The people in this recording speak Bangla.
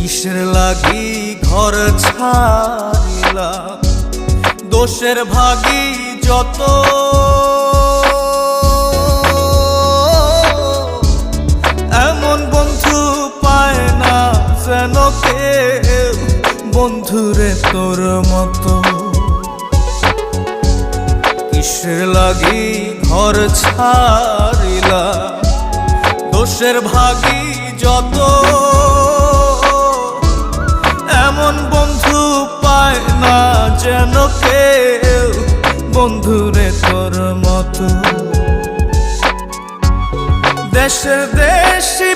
কিসের লাগি ঘর ছাড়িলা, দোষের ভাগী যত, এমন বন্ধু পায় না যেন কেউ, বন্ধুরে তোর মতো। কিসের লাগি ঘর ছাড়িলা, দোষের ভাগী যত, এমন বন্ধু পায় না যেন কেউ, বন্ধুরে তোর মতো। দেশের দেশি